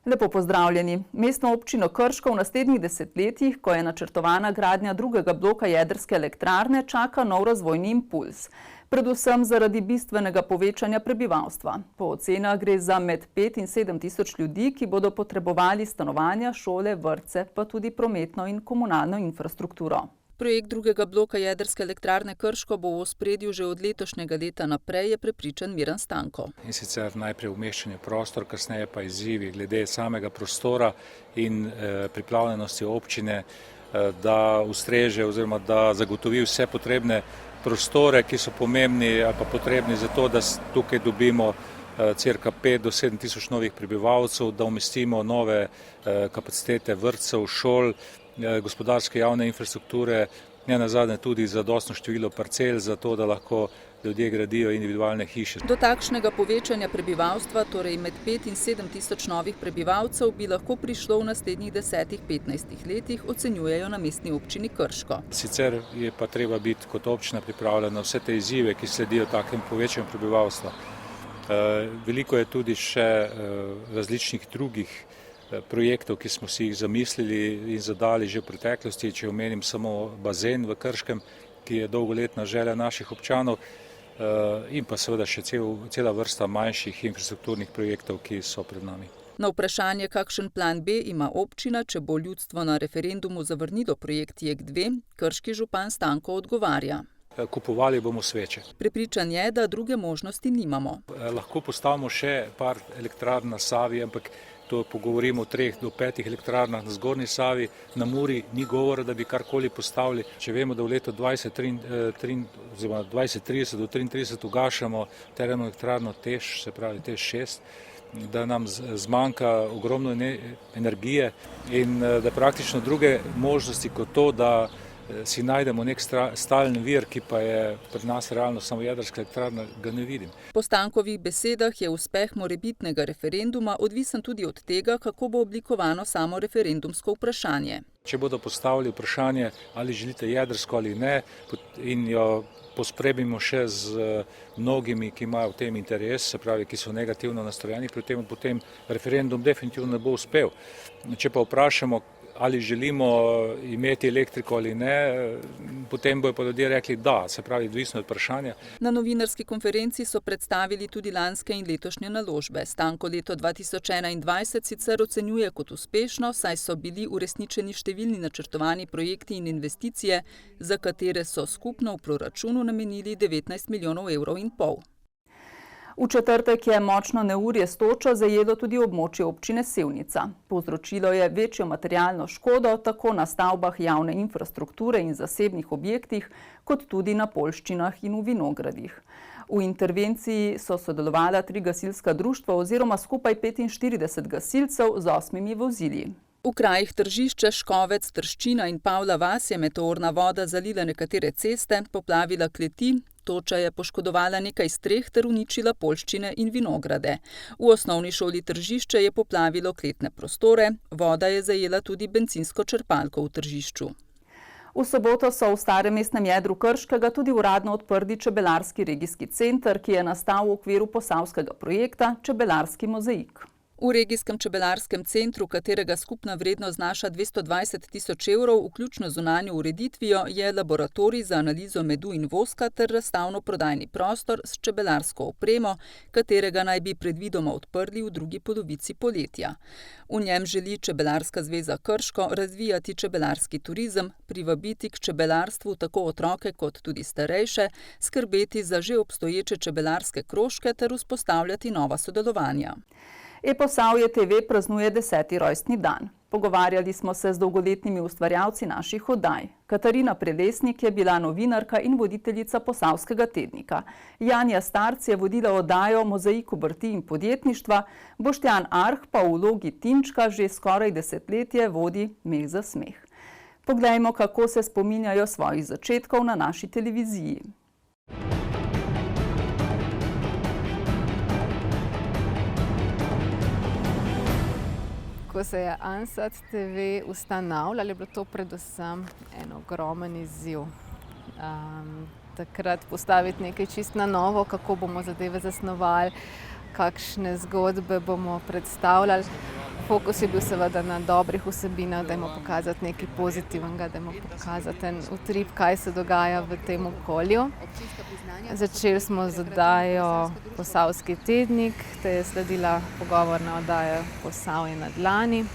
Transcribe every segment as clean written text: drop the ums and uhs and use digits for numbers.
Lepo pozdravljeni. Mestno občino Krško v naslednjih desetletjih, ko je načrtovana gradnja drugega bloka jedrske elektrarne, čaka nov razvojni impuls. Predvsem zaradi bistvenega povečanja prebivalstva. Po ocenah gre za med 5 in 7 tisoč ljudi, ki bodo potrebovali stanovanja, šole, vrtce, pa tudi prometno in komunalno infrastrukturo. Projekt drugega bloka jedrske elektrarne Krško bo v ospredju že od letošnjega leta naprej, je prepričan Miran Stanko. In sicer najprej umeščanje v prostor, kasneje pa izzivi glede samega prostora in pripravljenosti občine, da ustreže oziroma da zagotovi vse potrebne prostore, ki so pomembni ali pa potrebni za to, da tukaj dobimo cirka 5 do 7 tisoč novih prebivalcev, da umestimo nove kapacitete vrtcev, šol, gospodarske javne infrastrukture, ne nazadnje tudi zadostno število parcel za to, da lahko ljudje gradijo individualne hiše. Do takšnega povečanja prebivalstva, torej med 5 in 7 tisoč novih prebivalcev, bi lahko prišlo v naslednjih 10-15 letih, ocenjujejo na mestni občini Krško. Sicer je pa treba biti kot občina pripravljena na vse te izzive, ki sledijo takem povečanju prebivalstva. Veliko je tudi še različnih drugih projektov, ki smo si jih zamislili in zadali že v preteklosti, če omenim samo bazen v Krškem, ki je dolgoletna želja naših občanov, in pa seveda še cela vrsta manjših infrastrukturnih projektov, ki so pred nami. Na vprašanje, kakšen plan B ima občina, če bo ljudstvo na referendumu zavrnilo projekt JEK2, krški župan Stanko odgovarja. Kupovali bomo sveče. Prepričan je, da druge možnosti nimamo. Lahko postavimo še par elektrarn na Savi, ampak to pogovorimo o 3 do 5 elektrarnah na Zgornji Savi, na Muri ni govora, da bi karkoli postavili. Če vemo, da v letu 2030 do 2033 ugašamo termoelektrarno TEŠ, se pravi TEŠ 6, da nam zmanjka ogromno energije in da praktično druge možnosti kot to, da si najdemo nek stalen vir, ki pa je pred nas realno samo jedrska elektrarna, ga ne vidim. Po Stankovih besedah je uspeh morebitnega referenduma odvisen tudi od tega, kako bo oblikovano samo referendumsko vprašanje. Če bodo postavili vprašanje, ali želite jedrsko ali ne, in jo pospremimo še z mnogimi, ki imajo v tem interes, se pravi, ki so negativno nastrojeni, potem referendum definitivno ne bo uspel. Če pa vprašamo, ali želimo imeti elektriko ali ne, potem bojo pa ljudje rekli da, se pravi, odvisno od vprašanja. Na novinarski konferenci so predstavili tudi lanske in letošnje naložbe. Stanko leto 2021 sicer ocenjuje kot uspešno, saj so bili uresničeni številni načrtovani projekti in investicije, za katere so skupno v proračunu namenili 19,5 milijonov evrov. V četrtek je močno neurje s točo zajelo tudi območje občine Sevnica. Povzročilo je večjo materialno škodo tako na stavbah javne infrastrukture in zasebnih objektih, kot tudi na poljščinah in v vinogradih. V intervenciji so sodelovala 3 gasilska društva oziroma skupaj 45 gasilcev z 8 vozili. V krajih Tržišče, Škovec, Trščina in Pavla vas je meteorna voda zalila nekatere ceste, poplavila kleti, toča je poškodovala nekaj streh ter uničila poljščine in vinograde. V osnovni šoli Tržišče je poplavilo kletne prostore, voda je zajela tudi bencinsko črpalko v Tržišču. V soboto so v starem mestnem jedru Krškega tudi uradno odprli čebelarski regijski center, ki je nastal v okviru posavskega projekta Čebelarski mozaik. V regijskem čebelarskem centru, katerega skupna vrednost znaša 220 tisoč evrov, vključno zunanjo ureditvijo, je laboratorij za analizo medu in voska ter razstavno-prodajni prostor s čebelarsko opremo, katerega naj bi predvidoma odprli v drugi polovici poletja. V njem želi Čebelarska zveza Krško razvijati čebelarski turizem, privabiti k čebelarstvu tako otroke kot tudi starejše, skrbeti za že obstoječe čebelarske krožke ter vzpostavljati nova sodelovanja. E-Posavje TV praznuje 10. rojstni dan. Pogovarjali smo se z dolgoletnimi ustvarjalci naših oddaj. Katarina Prelesnik je bila novinarka in voditeljica Posavskega tednika. Janja Starc je vodila oddajo Mozaik obrti in podjetništva, Boštjan Arh pa v vlogi Tinčka že skoraj desetletje vodi Meh za smeh. Poglejmo, kako se spominjajo svojih začetkov na naši televiziji. Ko se je Ansat TV ustanavljal, je bilo to predvsem en ogromen izziv. Takrat postaviti nekaj čist na novo, kako bomo zadeve zasnovali, kakšne zgodbe bomo predstavljali. Fokus je bil seveda na dobrih vsebinah, dajmo pokazati nekaj pozitivnega, dajmo pokazati en utrip, kaj se dogaja v tem okolju. Začeli smo z oddajo Posavski tednik, te je sledila pogovorna oddaja Posavje na dlani.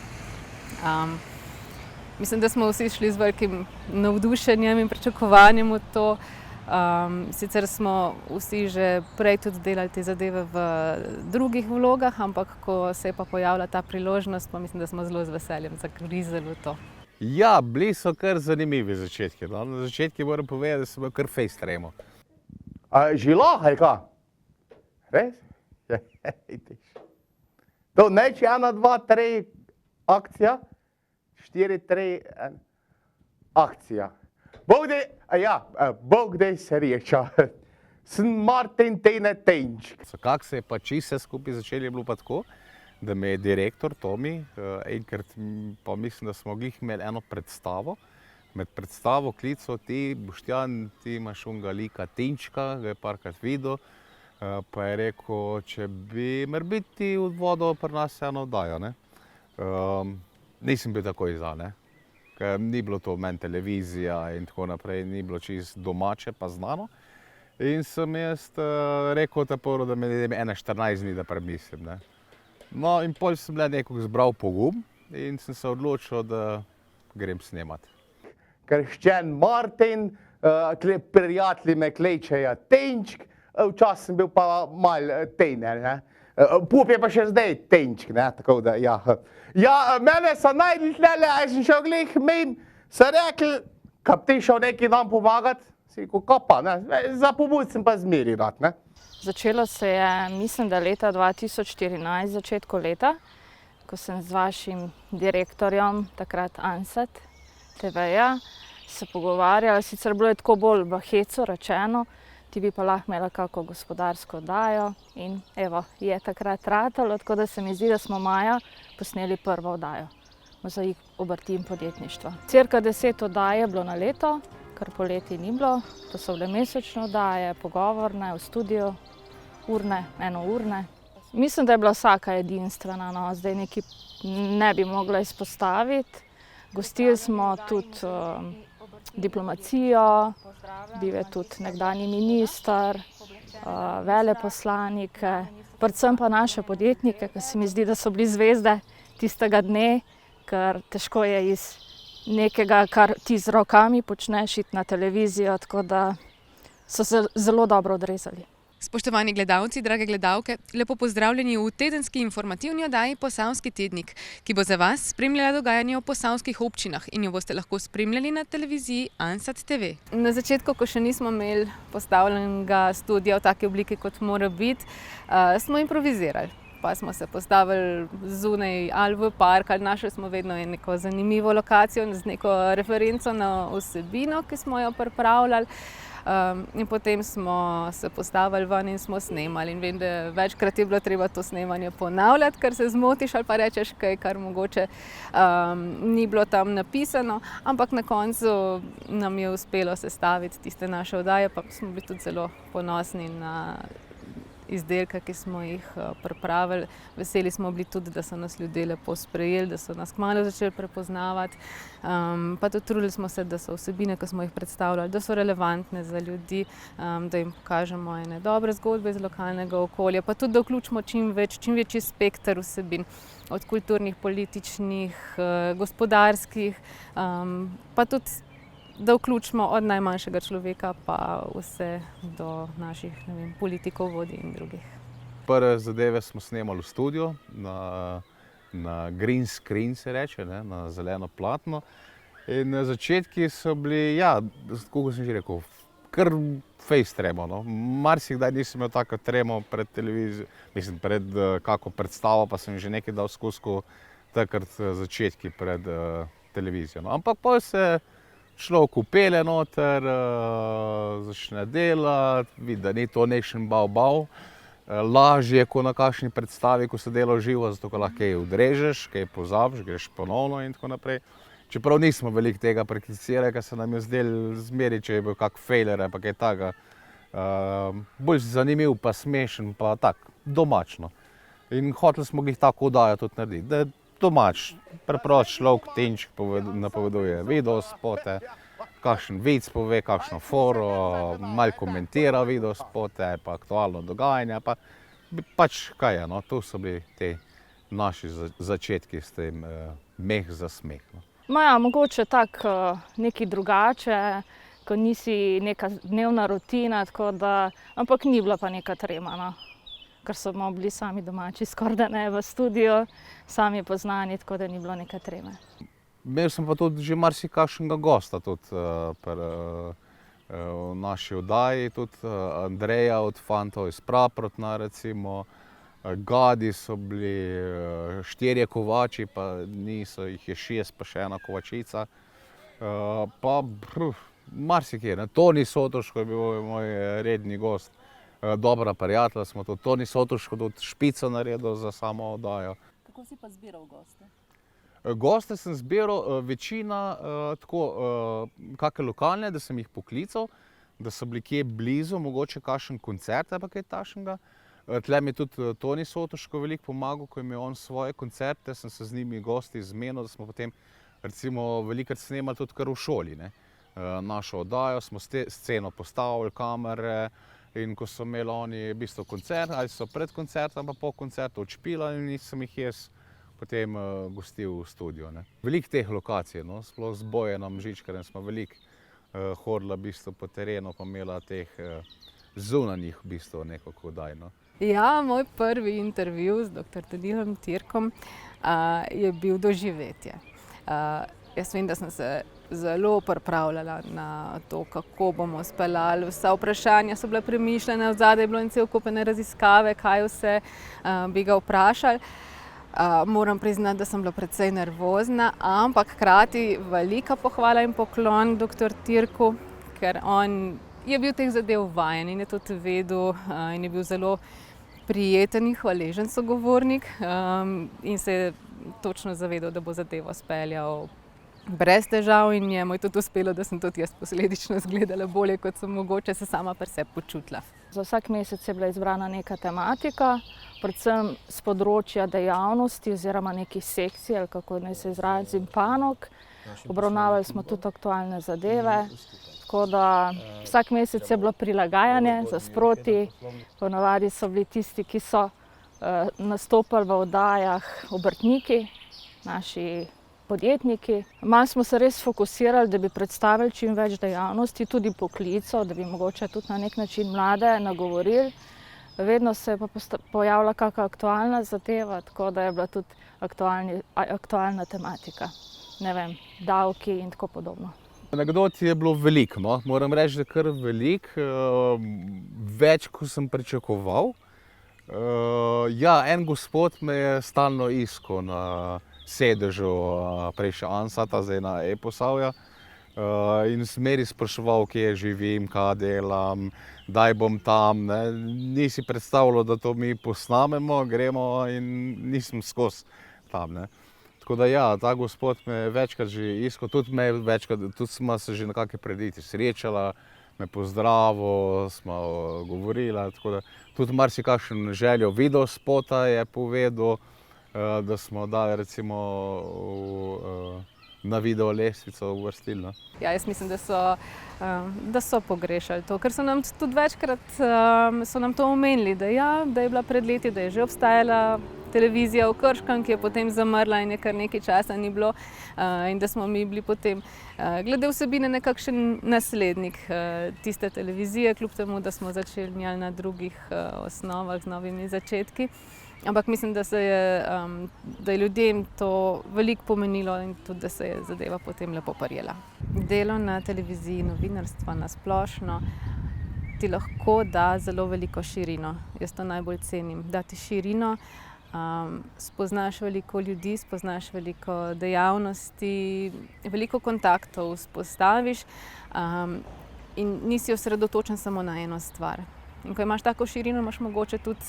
Mislim, da smo vsi šli z velikim navdušenjem in pričakovanjem v to. Sicer smo vsi že prej tudi delali te zadeve v drugih vlogah, ampak ko se je pa pojavila ta priložnost, pa mislim, da smo zelo z veseljem zagrizeli v to. Ja, bili so kar zanimivi začetki. No? Na začetku moram povedati, da sem bil kar fejst tremo. Žilo, ali kaj? Res? To neč 1, 2, 3 akcija, 4, 3 akcija. Bog dej se reča. Sem Martin Tene Tenčk. Kako se je pa čisto skupaj začeli, je bilo pa tako, da me je direktor Tomi enkrat, pa mislim, da smo glih imeli eno predstavo. Med predstavo klical ti, Boštjan, ti imaš unga lika Tenčka, ga je parkrat videl, pa je rekel, če bi morbiti v vodo pri nas eno oddajo, ne. Nisem bil takoj za, ne. Ker ni bilo to meni televizija in tako naprej, ni bilo čisto domače pa znano. In sem jaz rekel taporu, da me ene 14 dni, da premislim, ne. No in potem sem nekako zbral pogum in sem se odločil, da grem snemati. Krščen Martin, prijatelji me klečejo Tenčk, včasih sem bil pa mal Tene, ne. Pup je pa še zdaj Tenčk, ne, tako da, ja. Ja, mene so najdli tlele, a sem šel glih mim, so rekli, kap ti šel neki nam pomagati, si rekel, pa, ne, za pobud sem pa zmeri rad, ne. Začelo se je, mislim, da leta 2014, začetku leta, ko sem z vašim direktorjem, takrat Ansat TV-ja, se pogovarjali, sicer bilo je tako bolj v hecu rečeno, ti bi pa lahko imela kako gospodarsko oddajo in evo, je takrat ratalo, tako da se mi zdi, da smo maja posneli prvo oddajo, Mozaik obrti in podjetništva. Cirka 10 oddaj je bilo na leto, kar poleti ni bilo, to so bile mesečne oddaje, pogovorne, v studiu, urne, enourne. Mislim, da je bila vsaka edinstvena, no, zdaj nekaj ne bi mogla izpostaviti. Gostili smo tudi diplomacijo, bil je tudi nekdanji minister, veleposlanike, predvsem pa naše podjetnike, ki se mi zdi, da so bili zvezde tistega dne, ker težko je iz nekega, kar ti z rokami počneš, iti na televizijo, tako da so se zelo dobro odrezali. Spoštovani gledalci, drage gledalke, lepo pozdravljeni v tedenski informativni oddaji Posavski tednik, ki bo za vas spremljala dogajanje v posavskih občinah in jo boste lahko spremljali na televiziji Ansat TV. Na začetku, ko še nismo imeli postavljenega studia v taki obliki, kot mora biti, smo improvizirali. Pa smo se postavili zunaj ali v park, ali našli smo vedno neko zanimivo lokacijo z neko referenco na vsebino, ki smo jo pripravljali. In potem smo se postavili ven in smo snemali. In vem, da večkrat je bilo treba to snemanje ponavljati, ker se zmotiš ali pa rečeš kaj, kar mogoče ni bilo tam napisano. Ampak na koncu nam je uspelo sestaviti tiste naše oddaje, pa smo bili tudi zelo ponosni na izdelke, ki smo jih pripravili. Veseli smo bili tudi, da so nas ljudje lepo sprejeli, da so nas kmalu začeli prepoznavati. Pa tudi trudili smo se, da so vsebine, ki smo jih predstavljali, da so relevantne za ljudi, da jim pokažemo ene dobre zgodbe iz lokalnega okolja, pa tudi, da vključimo čim večji spekter vsebin, od kulturnih, političnih, gospodarskih, pa tudi da vključimo od najmanjšega človeka pa vse do naših, ne vem, politikov, vodij in drugih. Prve zadeve smo snemali v studiu, na green screen se reče, ne, na zeleno platno. In na začetki so bili, ja, kako sem že rekel, kar fejst tremo, no. Marsikdaj nisem imel tako tremo pred televizijo, mislim, pred kako predstavo, pa sem že nekaj dal skozi takrat začetki pred televizijo. No. Ampak potem se človek upelje noter, začne delati, vidi, da ni to nekšen bav. Lažje, kot na kakšni predstavi, ko se dela živo, zato ko lahko kaj odrežeš, kaj pozabiš, greš ponovno in tako naprej. Čeprav nismo veliko tega prekriticirali, ker se nam je zdelo zmeri, če je bil kak fejler ali pa kaj takega. Bolj zanimiv pa smešen pa tak, domačno. In hoteli smo jih tako oddajo tudi narediti, da domač, preprost človek, Tenček napoveduje videospote, kakšen vic pove, kakšno foro, malo komentira videospote, pa aktualno dogajanje, pač kaj je, no, to so bili te naši začetki s tem meh za smeh. No. Ja, mogoče tako nekaj drugače, ko nisi neka dnevna rutina, tako da, ampak ni bila pa neka trema, no. Ker smo bili sami domači, skoraj da ne v studiu, sami poznani, tako da ni bilo neke treme. Imel sem pa tudi že marsikakšnega gosta tudi v naši oddaji, tudi Andreja od Fantov iz Praprotna recimo, Gadi so bili, 4 kovači, pa niso, jih je 6, pa še 1 kovačica. Pa marsikje, ne. Toni Sotoško je bil moj redni gost, dobra prijatelja smo tudi. Toni Sotoško tudi špico naredil za samo oddajo. Kako si pa zbiral goste? Goste sem zbiral večina tako, kakšne lokalne, da sem jih poklical, da so bili kje blizu, mogoče kakšen koncert ali pa kaj takšnega. Tle mi je tudi Toni Sotoško veliko pomagal, ko je imel on svoje koncerte, sem se z njimi gosti zmenil, da smo potem recimo velikokrat snemali tudi kar v šoli, ne. Našo oddajo smo sceno postavili, kamere, in ko so imeli oni v bistvu koncert, ali so pred koncertom pa po koncertu odšpilali, in sem jih jaz potem gostil v studiu, ne. Veliko teh lokacij, no, sploh z Bojanom Žičkarjem smo veliko hodila v bistvu po terenu, pa imela teh zunanjih v bistvu nekako oddaj, no. Ja, moj prvi intervju z dr. Tadijom Tirkom je bil doživetje. Jaz vem, da sem se zelo pripravljala na to, kako bomo speljali. Vsa vprašanja so bila premišljena, odzadaj je bilo in cel kup raziskave, kaj vse bi ga vprašali. Moram priznati, da sem bila precej nervozna, ampak hkrati velika pohvala in poklon dr. Tirku, ker on je bil teh zadev vajen in je tudi vedel in je bil zelo prijeten in hvaležen sogovornik in se je točno zavedal, da bo zadevo speljal brez težav, in njemu je tudi uspelo, da sem tudi jaz posledično izgledala bolje, kot sem mogoče se sama pri sebi počutila. Za vsak mesec je bila izbrana neka tematika, predvsem z področja dejavnosti oziroma nekih sekcij, ali kako naj se izrazim, panog. Obravnavali smo tudi aktualne zadeve, tako da vsak mesec je bilo prilagajanje za sproti. Ponavadi so bili tisti, ki so nastopali v oddajah, obrtniki, naši podjetniki. Malo smo se res fokusirali, da bi predstavili čim več dejavnosti, tudi poklicov, da bi mogoče tudi na nek način mlade nagovorili. Vedno se je pa pojavila kakšna aktualna zadeva, tako da je bila tudi aktualna tematika. Ne vem, davki in tako podobno. Anekdot je bilo veliko, no. Moram reči, da kar veliko, več, kot sem pričakoval. Ja, en gospod me je stalno iskal na sedežu prej še Ansata, zdaj na E-Posavja, in zmeri spraševal, kje živim, kaj delam, kdaj bom tam, ne. Nisi predstavljal, da to mi posnamemo, gremo, in nisem skozi tam, ne. Tako da ja, ta gospod me je večkrat že iskal, tudi smo se že na kakšni prireditvi srečala, me pozdravil, smo govorila, tako da tudi marsikakšen željo videospota je povedal, da smo dali recimo na video lestvico uvrstili. Ja, jaz mislim, da so pogrešali to, ker so nam tudi večkrat so nam to omenili, da je bila pred leti, da je že obstajala televizija v Krškem, ki je potem zamrla in je kar nekaj časa ni bilo, in da smo mi bili potem glede vsebine nekakšen naslednik tiste televizije, kljub temu, da smo začeli na drugih osnovah z novimi začetki. Ampak mislim, da je ljudem to veliko pomenilo in tudi, da se je zadeva potem lepo prijela. Delo na televiziji, novinarstva na splošno ti lahko da zelo veliko širino. Jaz to najbolj cenim, da ti širino, spoznaš veliko ljudi, spoznaš veliko dejavnosti, veliko kontaktov vzpostaviš in nisi osredotočen samo na eno stvar. In ko imaš tako širino, imaš mogoče tudi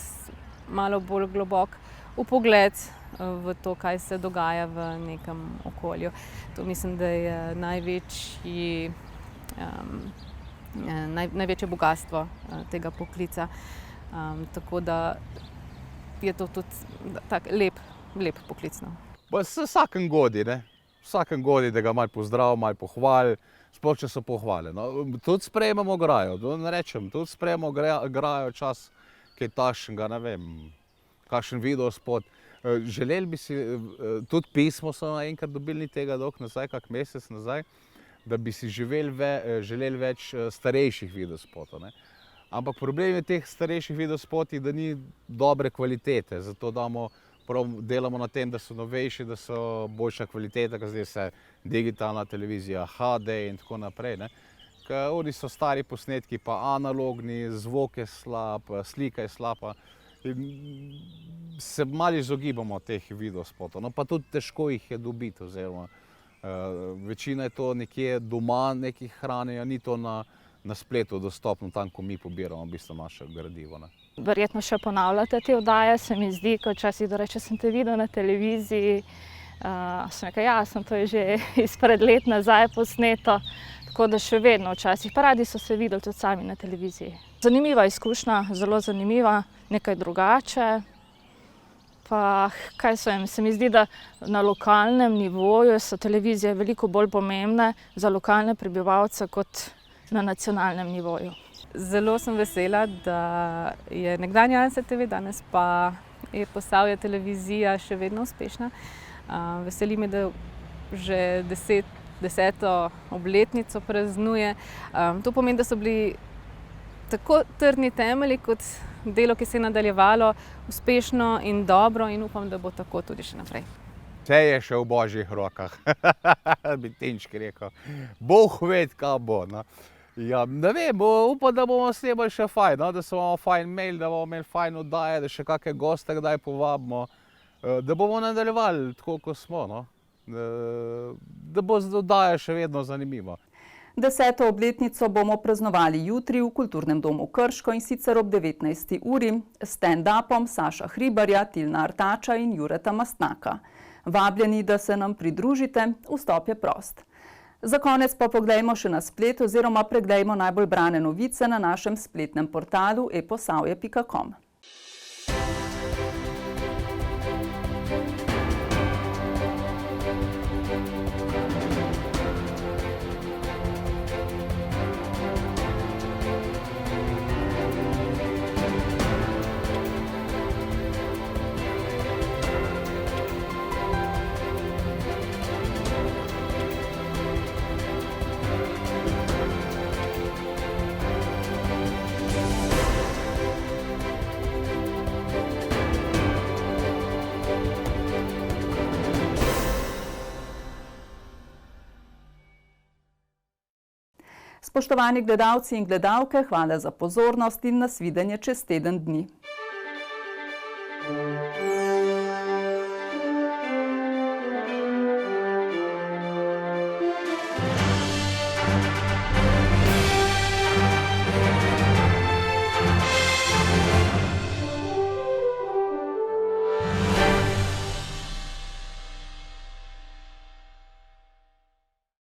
malo bolj globok vpogled v to, kaj se dogaja v nekem okolju. To mislim, da je največje bogastvo tega poklica. Tako da je to tudi tak lep poklic. Vsakem godi, ne. Vsakem godi, da ga malo pozdrav, malo pohvali, sploh če so pohvale. No, tudi sprejemamo grajo, ne rečem, tudi sprejemamo grajo čas, kaj takšnega, ne vem, kakšen videospot. Želeli bi si, tudi pismo so enkrat dobili tega dolgo nazaj, kak mesec nazaj, da bi si želeli več starejših videospotov, ne. Ampak problem je teh starejših videospotih, da ni dobre kvalitete, zato delamo na tem, da so novejši, da so boljša kvaliteta, ker zdaj se digitalna televizija, HD in tako naprej, ne. Ker oni so stari posnetki, pa analogni, zvok je slab, slika je slaba. In se malo izogibamo teh videospotov, no pa tudi težko jih je dobiti, oziroma večina je to nekje doma nekih hranijo, ni to na spletu dostopno, tam, ko mi pobiramo v bistvu naše gradivo, ne. Verjetno še ponavljate te oddaje, se mi zdi, ko včasih doreče, sem te videl na televiziji. Sem rekel, ja, to je že izpred let nazaj posneto, tako da še vedno včasih, pa radi so se videli tudi sami na televiziji. Zanimiva izkušnja, zelo zanimiva, nekaj drugače. Pa kaj se mi zdi, da na lokalnem nivoju so televizije veliko bolj pomembne za lokalne prebivalce kot na nacionalnem nivoju. Zelo sem vesela, da je nekdanja Ansat TV, danes pa je Posavje televizija še vedno uspešna. Veseli me, da že 10. obletnico praznuje. To pomeni, da so bili tako trdni temelji kot delo, ki se je nadaljevalo uspešno in dobro, in upam, da bo tako tudi še naprej. Vse je še v božjih rokah, bi Tenčki rekel. Bog ve, kaj bo, no. Ja, ne vem, upam, da bomo snemali še fajn, no, da se bomo fajn imeli, da bomo imeli fajn oddaje, da še kakšne goste kdaj povabimo, da bomo nadaljevali tako, kot smo, no. Da bo oddaja še vedno zanimiva. 10. obletnico bomo praznovali jutri v Kulturnem domu Krško, in sicer ob 19. uri s stand-upom Saša Hribarja, Tilna Artača in Jureta Mastnaka. Vabljeni, da se nam pridružite, vstop je prost. Za konec pa poglejmo še na splet oziroma preglejmo najbolj brane novice na našem spletnem portalu eposavje.com. Spoštovani gledalci in gledalke, hvala za pozornost in nasvidenje čez teden dni.